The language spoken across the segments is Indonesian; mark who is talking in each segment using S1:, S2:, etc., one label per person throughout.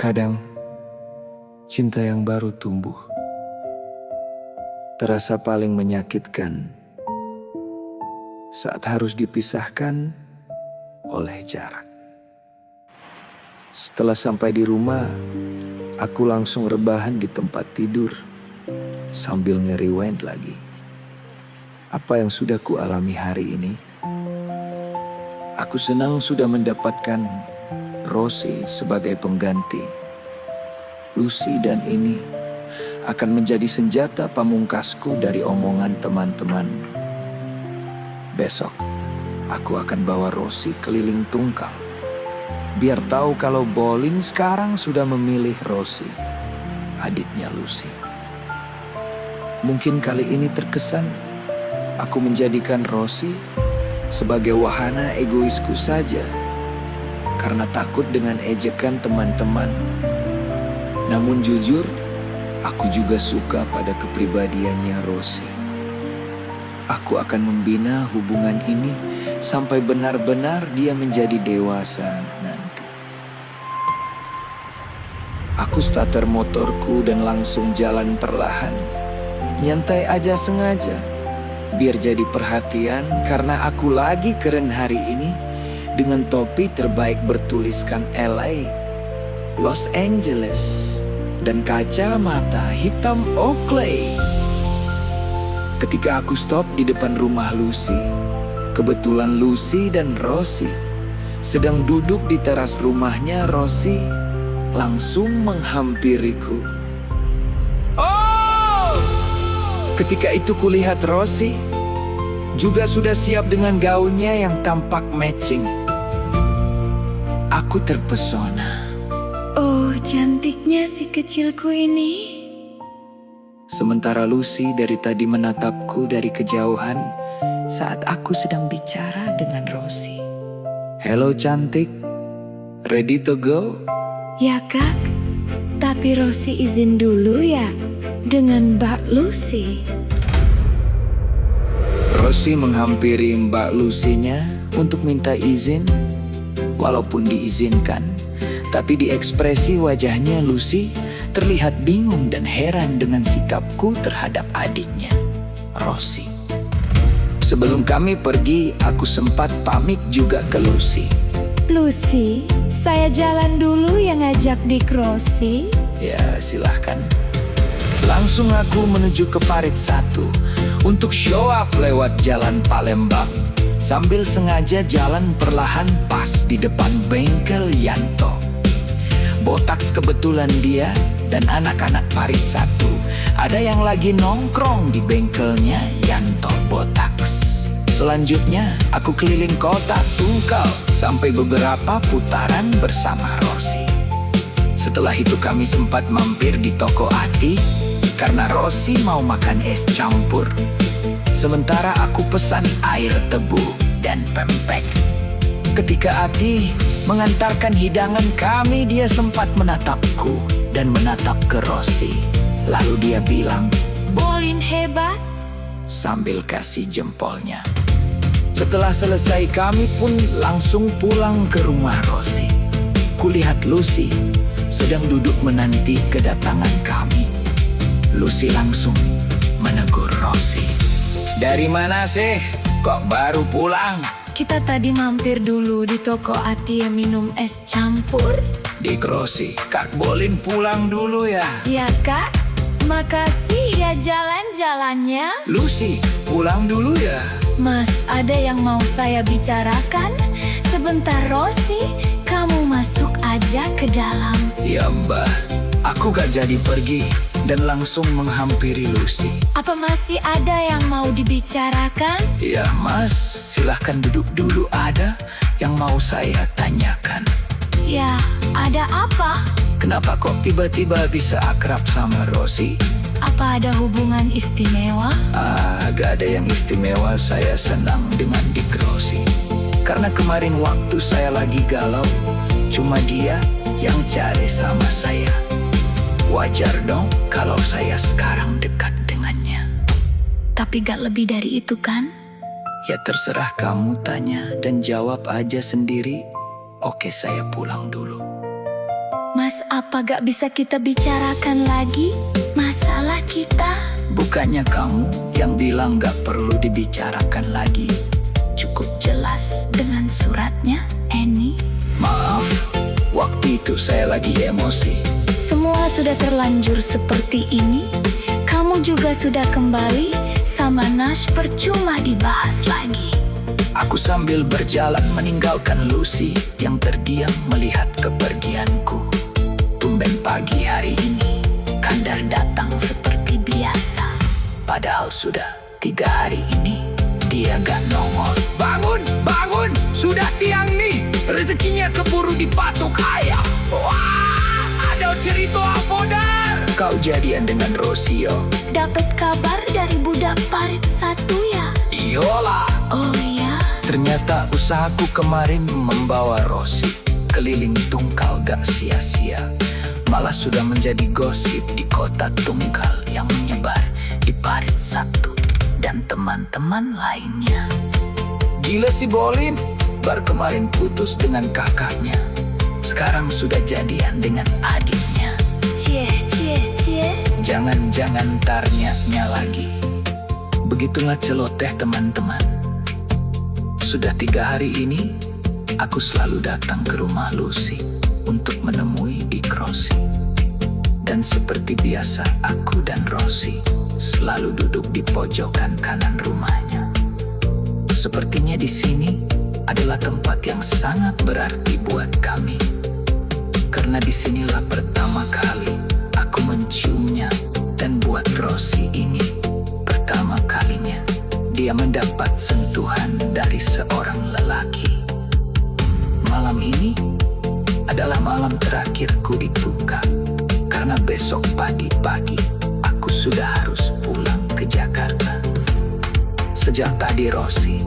S1: Terkadang, cinta yang baru tumbuh terasa paling menyakitkan saat harus dipisahkan oleh jarak. Setelah sampai di rumah, aku langsung rebahan di tempat tidur sambil nge-rewind lagi apa yang sudah kualami hari ini. Aku senang sudah mendapatkan Rosie sebagai pengganti. Lucy dan ini akan menjadi senjata pamungkasku dari omongan teman-teman. Besok, aku akan bawa Rosie keliling Tungkal. Biar tahu kalau Bolin sekarang sudah memilih Rosie, adiknya Lucy. Mungkin kali ini terkesan aku menjadikan Rosie sebagai wahana egoisku saja karena takut dengan ejekan teman-teman. Namun jujur, aku juga suka pada kepribadiannya Rosie. Aku akan membina hubungan ini sampai benar-benar dia menjadi dewasa nanti. Aku starter motorku dan langsung jalan perlahan. Nyantai aja sengaja, biar jadi perhatian karena aku lagi keren hari ini dengan topi terbaik bertuliskan LA, Los Angeles, dan kacamata hitam Oakley. Ketika aku stop di depan rumah Lucy, kebetulan Lucy dan Rosie sedang duduk di teras rumahnya. Rosie langsung menghampiriku. Oh! Ketika itu kulihat Rosie juga sudah siap dengan gaunnya yang tampak matching. Aku terpesona.
S2: Oh, cantiknya si kecilku ini.
S1: Sementara Lucy dari tadi menatapku dari kejauhan saat aku sedang bicara dengan Rosie. Hello cantik, ready to go?
S2: Ya kak, tapi Rosie izin dulu ya dengan Mbak Lucy.
S1: Rosie menghampiri Mbak Lucy-nya untuk minta izin. Walaupun diizinkan, tapi di ekspresi wajahnya Lucy terlihat bingung dan heran dengan sikapku terhadap adiknya, Rosie. Sebelum kami pergi, aku sempat pamit juga ke Lucy.
S2: Lucy, saya jalan dulu yang ngajak Dik Rosie.
S1: Ya, silahkan. Langsung aku menuju ke Parit 1 untuk show up lewat jalan Palembang, sambil sengaja jalan perlahan pas di depan bengkel Yanto. Botaks kebetulan dia dan anak-anak Parit 1 ada yang lagi nongkrong di bengkelnya Yanto Botaks. Selanjutnya aku keliling kota Tungkal sampai beberapa putaran bersama Rosie. Setelah itu kami sempat mampir di toko Ati karena Rosie mau makan es campur. Sementara aku pesan air tebu dan pempek. Ketika Ati mengantarkan hidangan kami, dia sempat menatapku dan menatap ke Rosie. Lalu dia bilang,
S2: Bolin hebat.
S1: sambil kasih jempolnya. Setelah selesai kami pun langsung pulang ke rumah Rosie. Kulihat Lucy sedang duduk menanti kedatangan kami. Lucy langsung menegur Rosie. Dari mana sih? Kok baru pulang?
S2: Kita tadi mampir dulu di toko Ati yang minum es campur.
S1: Dik Rosie, Kak Bolin pulang dulu ya.
S2: Ya kak, makasih ya jalan-jalannya.
S1: Lucy, pulang dulu ya.
S2: Mas, ada yang mau saya bicarakan. Sebentar Rosie, kamu masuk aja ke dalam.
S1: Ya mbak, aku gak jadi pergi dan langsung menghampiri Lucy.
S2: Apa masih ada yang mau dibicarakan?
S1: Ya mas, silahkan duduk dulu, ada yang mau saya tanyakan.
S2: Ya, ada apa?
S1: Kenapa kok tiba-tiba bisa akrab sama Rosie?
S2: Apa ada hubungan istimewa?
S1: Gak ada yang istimewa, saya senang dengan Dik Rosie. Karena kemarin waktu saya lagi galau, cuma dia yang cari sama saya. Wajar dong kalau saya sekarang dekat dengannya.
S2: Tapi gak lebih dari itu kan?
S1: Ya terserah kamu, tanya dan jawab aja sendiri. Oke, saya pulang dulu.
S2: Mas Apa gak bisa kita bicarakan lagi masalah kita?
S1: Bukannya kamu yang bilang gak perlu dibicarakan lagi?
S2: Cukup jelas dengan suratnya, Annie.
S1: Maaf, waktu itu saya lagi emosi.
S2: Semua sudah terlanjur seperti ini. Kamu juga sudah kembali sama Nash, percuma dibahas lagi.
S1: Aku sambil berjalan meninggalkan Lucy yang terdiam melihat kepergianku. Tumben pagi hari ini, Kandar datang seperti biasa. Padahal sudah 3 hari ini, dia gak nongol. Bangun, bangun, sudah siang nih. Rezekinya keburu dipatok ayam. Wah, ada cerita apa dar? Kau jadian dengan Rosio?
S2: Dapat kabar dari budak parit satu ya?
S1: Iyalah.
S2: Oh iya.
S1: Ternyata usahaku kemarin membawa Rosi keliling Tungkal gak sia-sia. Malah sudah menjadi gosip di kota Tungkal yang menyebar di parit satu dan teman-teman lainnya. Gila si Bolin, baru kemarin putus dengan kakaknya. Sekarang sudah jadian dengan adiknya.
S2: Cie.
S1: Jangan-jangan tarnya lagi. Begitulah celoteh teman-teman. Sudah 3 hari ini, aku selalu datang ke rumah Lucy untuk menemui Dik Rosi. Dan seperti biasa, aku dan Rosi selalu duduk di pojokan kanan rumahnya. Sepertinya di sini adalah tempat yang sangat berarti buat kami. Karena disinilah pertama kali aku menciumnya, dan buat Rosi ini pertama kalinya dia mendapat sentuhan dari seorang lelaki. Malam ini adalah malam terakhirku di Tungkal, karena besok pagi-pagi aku sudah harus pulang ke Jakarta. Sejak tadi Rosi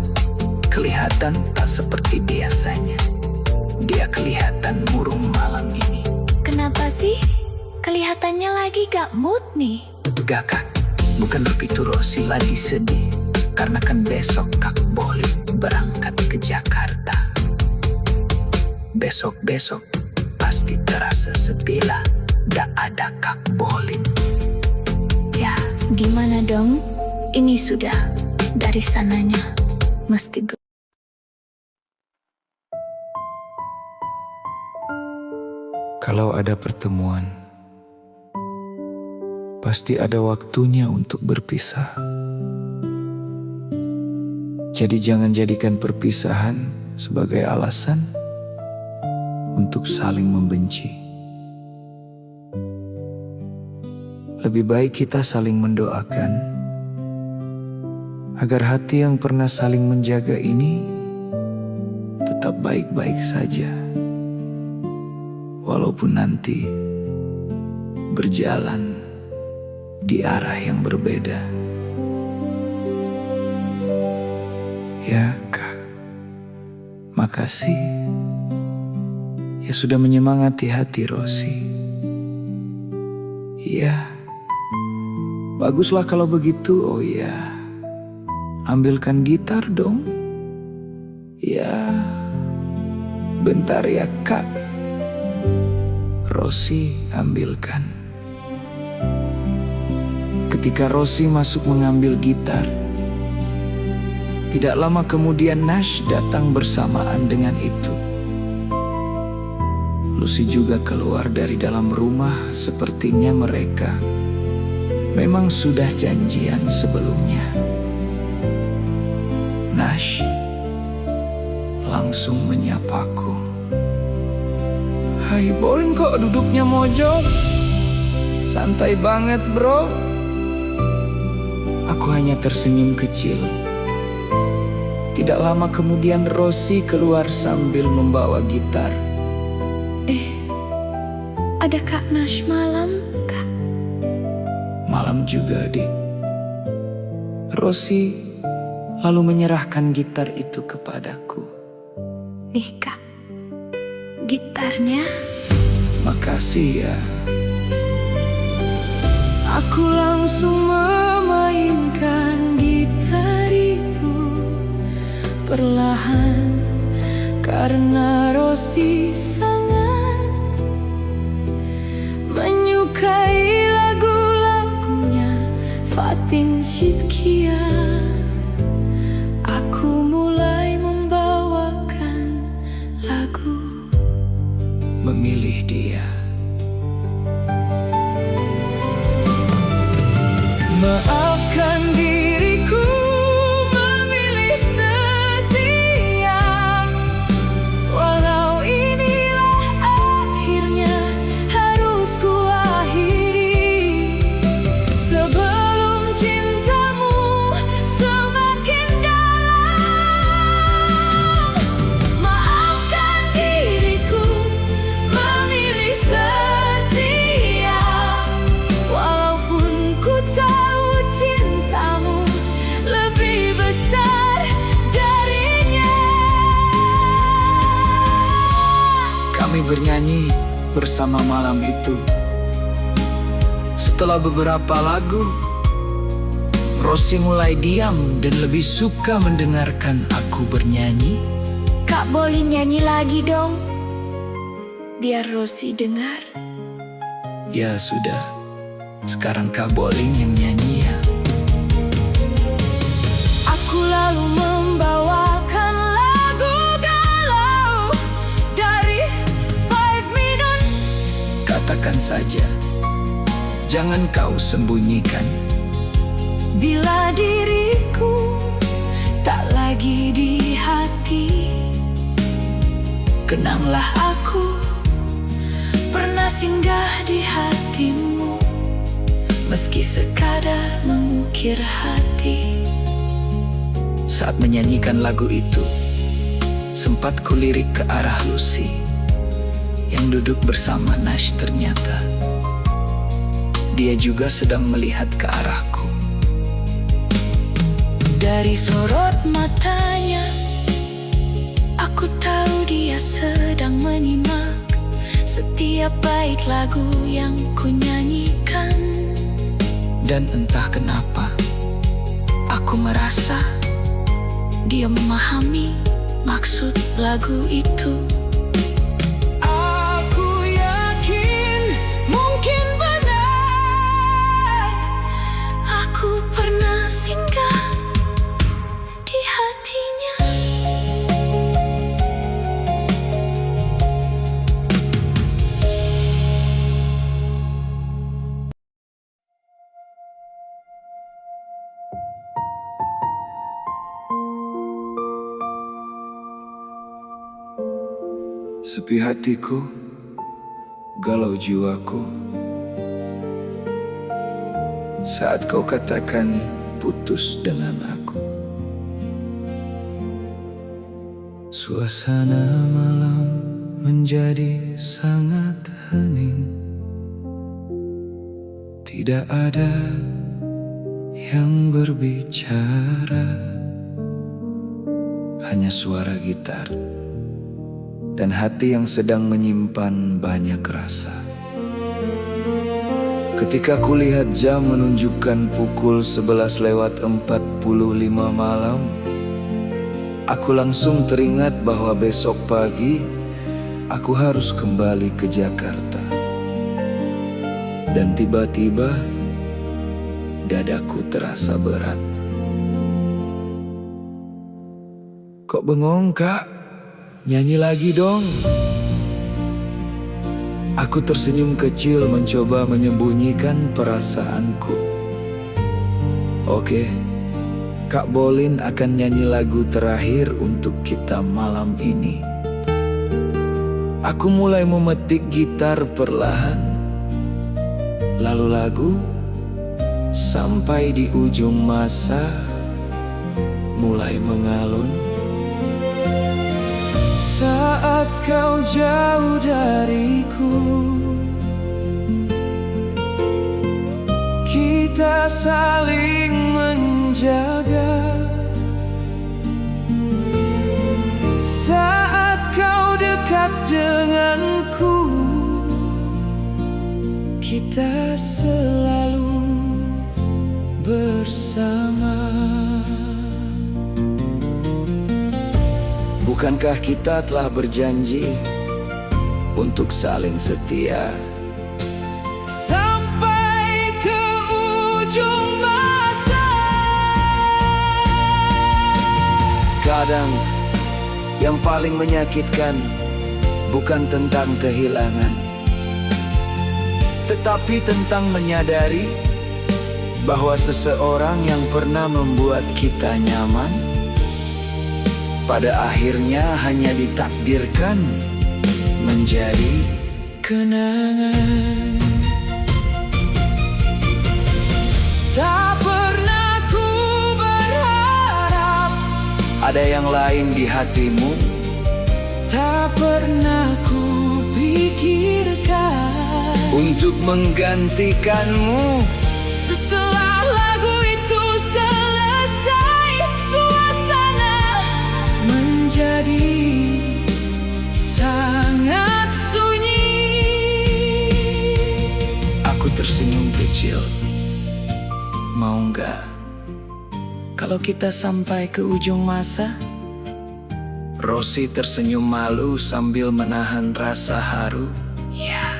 S1: kelihatan tak seperti biasanya. Dia kelihatan murung malam ini.
S2: Kenapa sih? Kelihatannya lagi gak mood nih.
S1: Gak Kak, bukan begitu. Rosi lagi sedih karena kan besok Kak Bolin berangkat ke Jakarta. Besok-besok pasti terasa sepi lah, gak ada Kak Bolin.
S2: Ya, gimana dong? Ini sudah dari sananya mesti
S1: Kalau ada pertemuan, pasti ada waktunya untuk berpisah. Jadi jangan jadikan perpisahan sebagai alasan untuk saling membenci. Lebih baik kita saling mendoakan agar hati yang pernah saling menjaga ini tetap baik-baik saja. Walaupun nanti berjalan di arah yang berbeda. Ya Kak, makasih ya sudah menyemangati hati Rosi. Iya, baguslah kalau begitu. Oh iya, ambilkan gitar dong. Ya, bentar ya Kak. Rosi ambilkan. Ketika Rosi masuk mengambil gitar, tidak lama kemudian Nash datang bersamaan dengan itu. Lucy juga keluar dari dalam rumah. Sepertinya mereka memang sudah janjian sebelumnya. Nash langsung menyapaku. Hai Bolin, kok duduknya mojok? Santai banget bro. Aku hanya tersenyum kecil. Tidak lama kemudian Rosi keluar sambil membawa gitar.
S2: Ada Kak Nash malam, Kak?
S1: Malam juga, Dik. Rosi lalu menyerahkan gitar itu kepadaku.
S2: Nih Kak, gitarnya.
S1: Makasih ya.
S2: Aku langsung memainkan gitar itu perlahan, karena Rosi sangat atin sidkia, aku mulai membawakan lagu
S1: memilih dia. Maafkan diriku memilih setia, walau inilah akhirnya harus ku akhiri, sebelum cintamu semakin dalam. Maafkan diriku memilih setia, walaupun ku tahu cintamu lebih besar darinya. Kami bernyanyi bersama malam itu. Setelah beberapa lagu, Rosi mulai diam dan lebih suka mendengarkan aku bernyanyi.
S2: Kak boleh nyanyi lagi dong, biar Rosi dengar.
S1: Ya sudah, sekarang Kak Boling yang nyanyi ya.
S2: Aku lalu membawakan lagu galau dari Five Minute.
S1: Katakan saja, jangan kau sembunyikan.
S2: Bila diriku tak lagi di hati, kenanglah aku pernah singgah di hatimu, meski sekadar mengukir hati.
S1: Saat menyanyikan lagu itu, sempat kulirik ke arah Lucy yang duduk bersama Nash. Ternyata dia juga sedang melihat ke arahku.
S2: Dari sorot matanya, aku tahu dia sedang menyimak setiap bait lagu yang ku nyanyikan.
S1: Dan entah kenapa, aku merasa dia memahami maksud lagu itu. Aku yakin mungkin benar,
S2: Aku pernah singgah di hatinya.
S1: Sepi hatiku, galau jiwaku, saat kau katakan putus dengan aku. Suasana malam menjadi sangat hening. Tidak ada yang berbicara, hanya suara gitar dan hati yang sedang menyimpan banyak rasa. Ketika kulihat jam menunjukkan pukul 11:45 malam, aku langsung teringat bahwa besok pagi aku harus kembali ke Jakarta. Dan tiba-tiba dadaku terasa berat. Kok bengong, Kak? Nyanyi lagi dong. Aku tersenyum kecil mencoba menyembunyikan perasaanku. Oke, Kak Bolin akan nyanyi lagu terakhir untuk kita malam ini. Aku mulai memetik gitar perlahan. Lalu lagu sampai di ujung masa mulai mengalun. Saat kau jauh dariku, kita saling menjaga. Saat kau dekat denganku, kita selalu bersama. Bukankah kita telah berjanji untuk saling setia sampai ke ujung masa? Kadang yang paling menyakitkan bukan tentang kehilangan, tetapi tentang menyadari bahwa seseorang yang pernah membuat kita nyaman pada akhirnya hanya ditakdirkan menjadi kenangan. Tak pernah ku berharap ada yang lain di hatimu, tak pernah ku pikirkan untuk menggantikanmu. Setelah lagu itu selesai, suasana menjadi sangat sunyi. Aku tersenyum kecil. Mau nggak kalau kita sampai ke ujung masa? Rosi tersenyum malu sambil menahan rasa haru. Ya,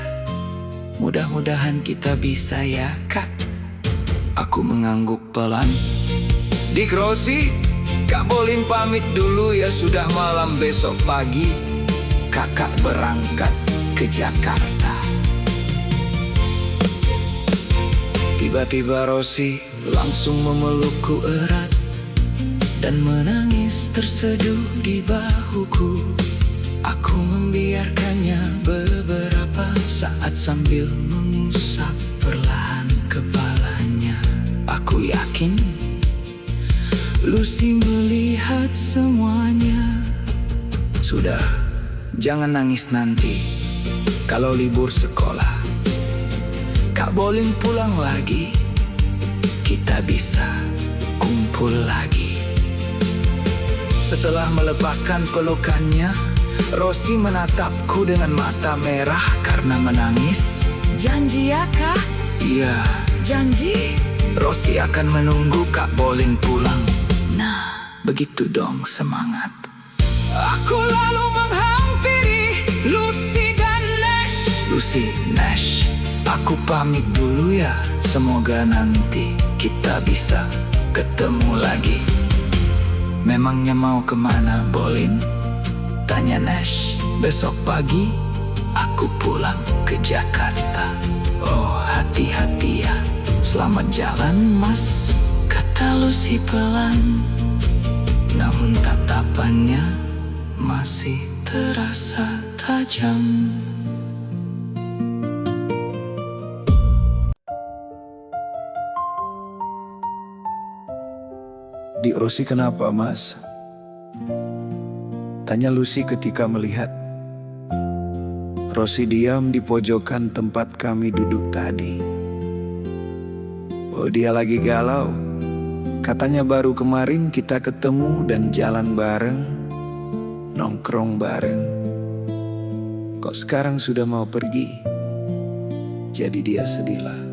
S1: mudah-mudahan kita bisa ya, Kak. Aku mengangguk pelan. Dik Rosi, Kak Bolin pamit dulu ya, sudah malam. Besok pagi kakak berangkat ke Jakarta. Tiba-tiba Rosi langsung memelukku erat dan menangis terseduh di bahuku. Aku membiarkannya beberapa saat sambil mengusap perlahan kepalanya. Aku yakin Lucy melihat semuanya. Sudah, jangan nangis nanti. Kalau libur sekolah, Kak Bolin pulang lagi, kita bisa kumpul lagi. Setelah melepaskan pelukannya, Rosi menatapku dengan mata merah karena menangis. Janji ya, Kak? Iya, janji. Rosi akan menunggu Kak Bolin pulang. Nah, begitu dong semangat. Aku lalu menghampiri Lucy dan Nash. Lucy, Nash, aku pamit dulu ya. Semoga nanti kita bisa ketemu lagi. Memangnya mau kemana, Bolin? Tanya Nash. Besok pagi aku pulang ke Jakarta. Oh, hati-hati ya. Selamat jalan, Mas, kata Lucy pelan. Namun tatapannya masih terasa tajam. Dik Rosi, kenapa, Mas? Tanya Lucy ketika melihat Rosi diam di pojokan tempat kami duduk tadi. Oh, dia lagi galau. Katanya baru kemarin kita ketemu dan jalan bareng, nongkrong bareng. Kok sekarang sudah mau pergi? Jadi dia sedihlah.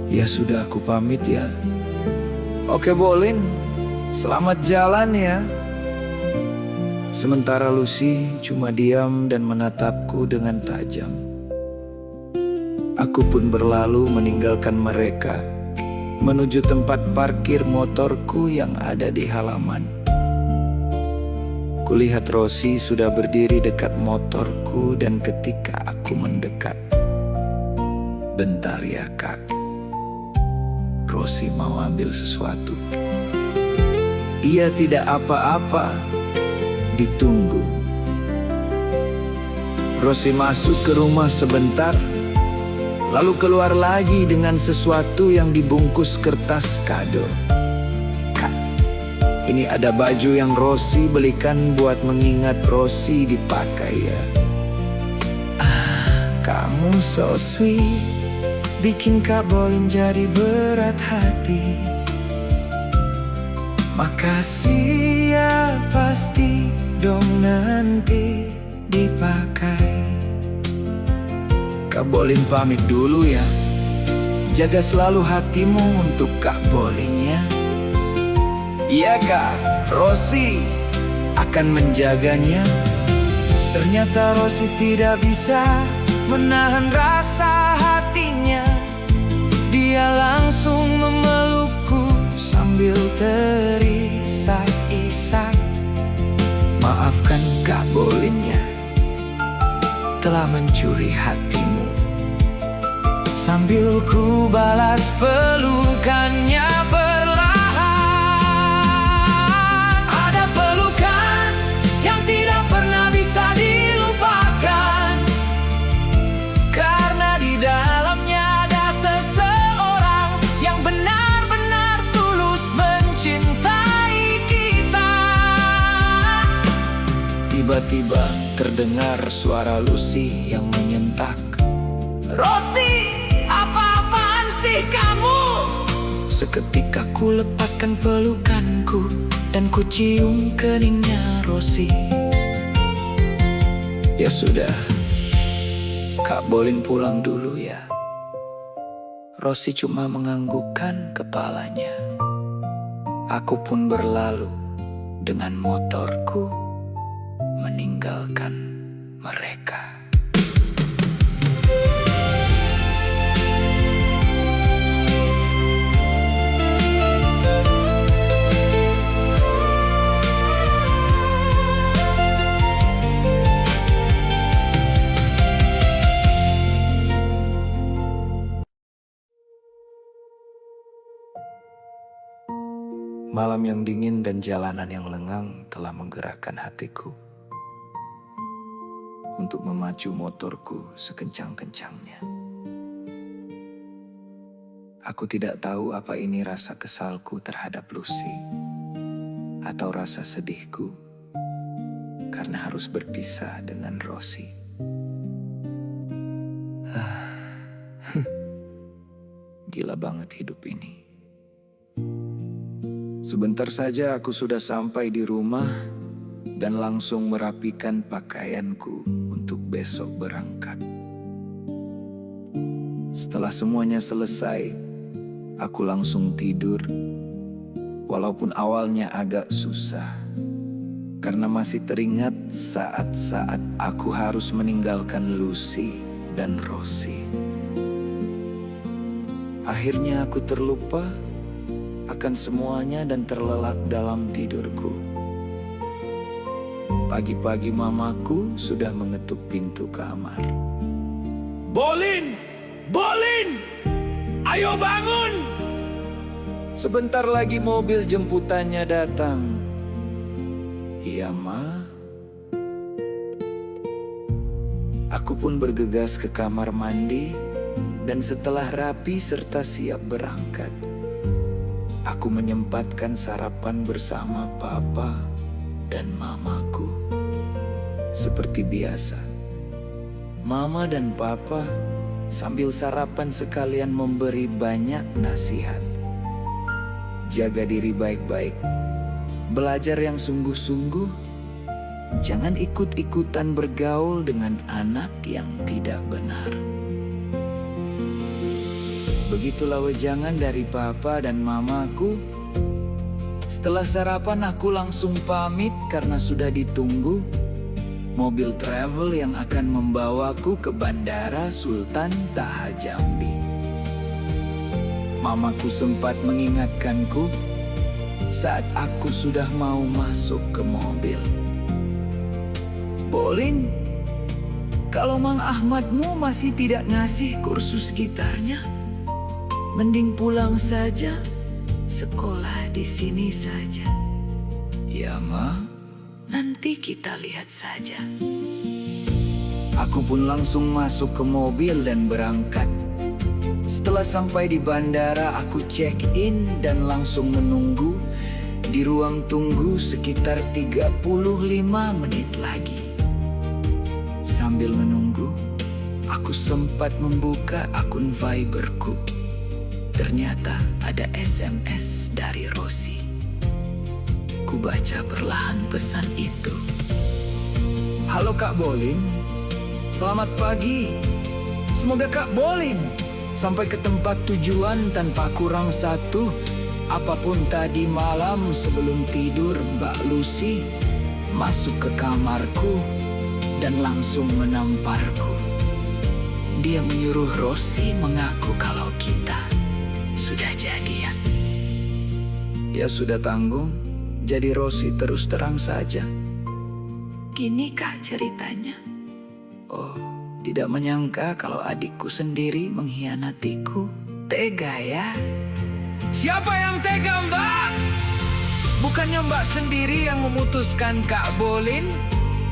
S1: Ya sudah, aku pamit ya. Oke Bolin, selamat jalan ya. Sementara Lucy cuma diam dan menatapku dengan tajam. Aku pun berlalu meninggalkan mereka, menuju tempat parkir motorku yang ada di halaman. Kulihat Rosi sudah berdiri dekat motorku dan ketika aku mendekat, "Bentar ya, Kak." Rosi mau ambil sesuatu. Ia tidak apa-apa, ditunggu. Rosi masuk ke rumah sebentar, lalu keluar lagi dengan sesuatu yang dibungkus kertas kado. "Kak, ini ada baju yang Rosi belikan buat mengingat Rosi dipakai ya." Ah, kamu so sweet. Bikin Kak Bolin jadi berat hati. Makasih ya, pasti dong nanti dipakai. Kak Bolin pamit dulu ya. Jaga selalu hatimu untuk Kak Bolin ya. Iya Kak, Rosi akan menjaganya. Ternyata Rosi tidak bisa menahan rasa hatinya. Dia langsung memelukku sambil terisak-isak. Maafkan Kak Bolinnya telah mencuri hatimu. Sambil ku balas pelukannya perlahan. Ada pelukan yang tidak pernah bisa dilupakan, karena di dalamnya ada seseorang yang benar-benar tulus mencintai kita. Tiba-tiba terdengar suara Lucy yang menyentak, "Rosie, apa-apaan sih kamu?" Seketika ku lepaskan pelukanku dan ku cium keningnya Rosie. Ya sudah, Kak Bolin pulang dulu ya. Rosie cuma menganggukkan kepalanya. Aku pun berlalu dengan motorku meninggalkan mereka. Malam yang dingin dan jalanan yang lengang telah menggerakkan hatiku untuk memacu motorku sekencang-kencangnya. Aku tidak tahu apa ini rasa kesalku terhadap Lucy atau rasa sedihku karena harus berpisah dengan Rosie. Gila banget hidup ini. Sebentar saja aku sudah sampai di rumah dan langsung merapikan pakaianku untuk besok berangkat. Setelah semuanya selesai, aku langsung tidur, walaupun awalnya agak susah, karena masih teringat saat-saat aku harus meninggalkan Lucy dan Rosie. Akhirnya aku terlupa akan semuanya dan terlelap dalam tidurku. Pagi-pagi mamaku sudah mengetuk pintu kamar. "Bolin! Bolin! Ayo bangun!" Sebentar lagi mobil jemputannya datang. "Iya, Ma." Aku pun bergegas ke kamar mandi dan setelah rapi serta siap berangkat, aku menyempatkan sarapan bersama papa dan mamaku. Seperti biasa, mama dan papa sambil sarapan sekalian memberi banyak nasihat. Jaga diri baik-baik, belajar yang sungguh-sungguh, jangan ikut-ikutan bergaul dengan anak yang tidak benar. Begitulah wejangan dari papa dan mamaku. Setelah sarapan aku langsung pamit karena sudah ditunggu mobil travel yang akan membawaku ke Bandara Sultan Taha Jambi. Mamaku sempat mengingatkanku saat aku sudah mau masuk ke mobil. "Bolin, kalau Mang Ahmadmu masih tidak ngasih kursus gitarnya, mending pulang saja, sekolah di sini saja." "Ya, Ma, nanti kita lihat saja." Aku pun langsung masuk ke mobil dan berangkat. Setelah sampai di bandara, aku check-in dan langsung menunggu di ruang tunggu sekitar 35 menit lagi. Sambil menunggu, aku sempat membuka akun Viberku. Ternyata ada SMS dari Rosie. Ku baca perlahan pesan itu. "Halo Kak Bolin, selamat pagi. Semoga Kak Bolin sampai ke tempat tujuan tanpa kurang satu. Apapun tadi malam sebelum tidur, Mbak Lucy masuk ke kamarku dan langsung menamparku. Dia menyuruh Rosie mengaku kalau kita sudah jadian. Ya sudah tanggung, jadi Rosie terus terang saja.
S2: Gini Kak ceritanya.
S1: Oh, tidak menyangka kalau adikku sendiri mengkhianatiku. Tega ya? Siapa yang tega, Mbak? Bukannya Mbak sendiri yang memutuskan Kak Bolin?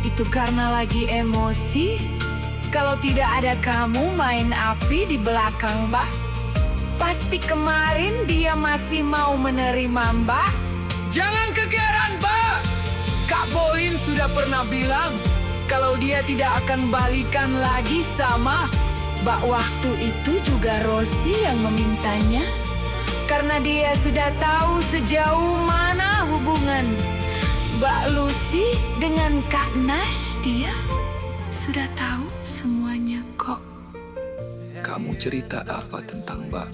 S2: Itu karena lagi emosi. Kalau tidak ada kamu main api di belakang Mbak, pasti kemarin dia masih mau menerima Mbak.
S1: Jangan kegeeran, Mbak! Kak Bolin sudah pernah bilang kalau dia tidak akan balikan lagi sama
S2: Mbak. Waktu itu juga Rosi yang memintanya, karena dia sudah tahu sejauh mana hubungan Mbak Lucy dengan Kak Nash. Dia sudah tahu semuanya kok.
S1: Kamu cerita apa tentang Mbak?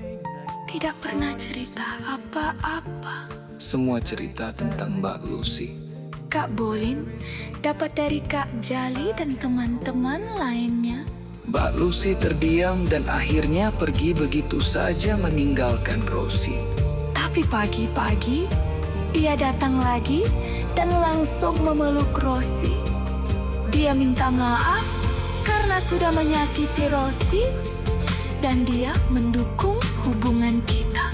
S2: Tidak pernah cerita apa-apa.
S1: Semua cerita tentang Mbak Lucy.
S2: Kak Bolin dapat dari Kak Jali dan teman-teman lainnya.
S1: Mbak Lucy terdiam dan akhirnya pergi begitu saja meninggalkan Rosie.
S2: Tapi pagi-pagi dia datang lagi dan langsung memeluk Rosie. Dia minta maaf karena sudah menyakiti Rosie dan dia mendukung hubungan kita.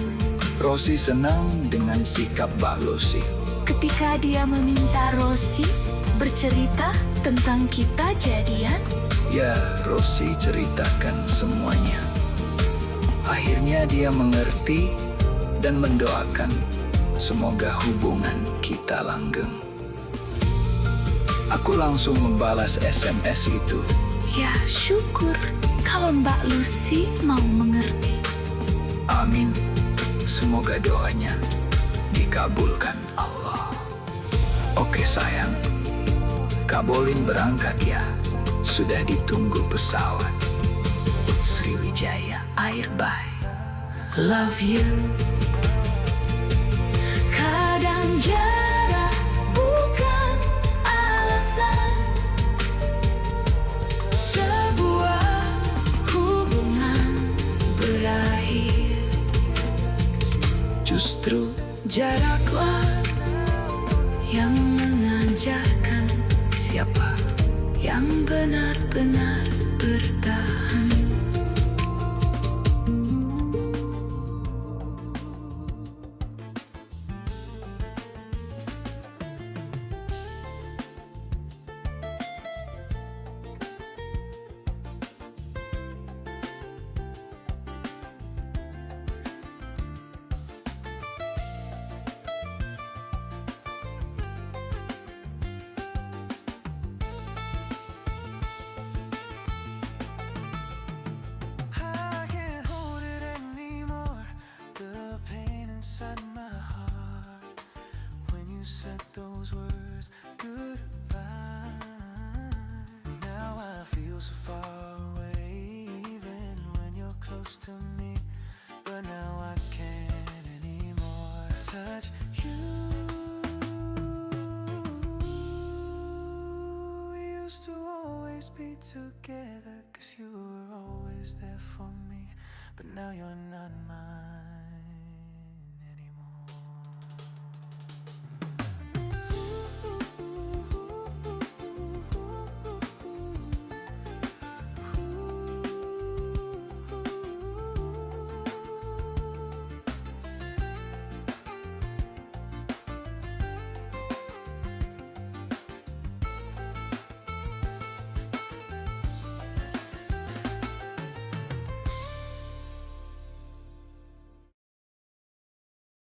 S1: Rosie senang dengan sikap Mbak Lucy.
S2: Ketika dia meminta Rosie bercerita tentang kita jadian,
S1: ya, Rosie ceritakan semuanya. Akhirnya dia mengerti dan mendoakan semoga hubungan kita langgeng. Aku langsung membalas SMS itu.
S2: Ya syukur kalau Mbak Lucy mau mengerti.
S1: Amin. Semoga doanya dikabulkan Allah. Oke sayang, Kak Bolin berangkat ya. Sudah ditunggu pesawat Sriwijaya Airby. Love you.
S2: Kadang jarak bukan alasan sebuah hubungan berakhir.
S1: Justru
S2: Jaraklah yang mengajarkan
S1: siapa
S2: yang benar-benar bertahan.
S3: I can't hold it anymore. The pain inside my heart when you said those words goodbye. Now I feel so far away, even when you're close to me. But now I can't anymore touch you. We used to always be together, 'cause you were always there for me. But now you're not mine.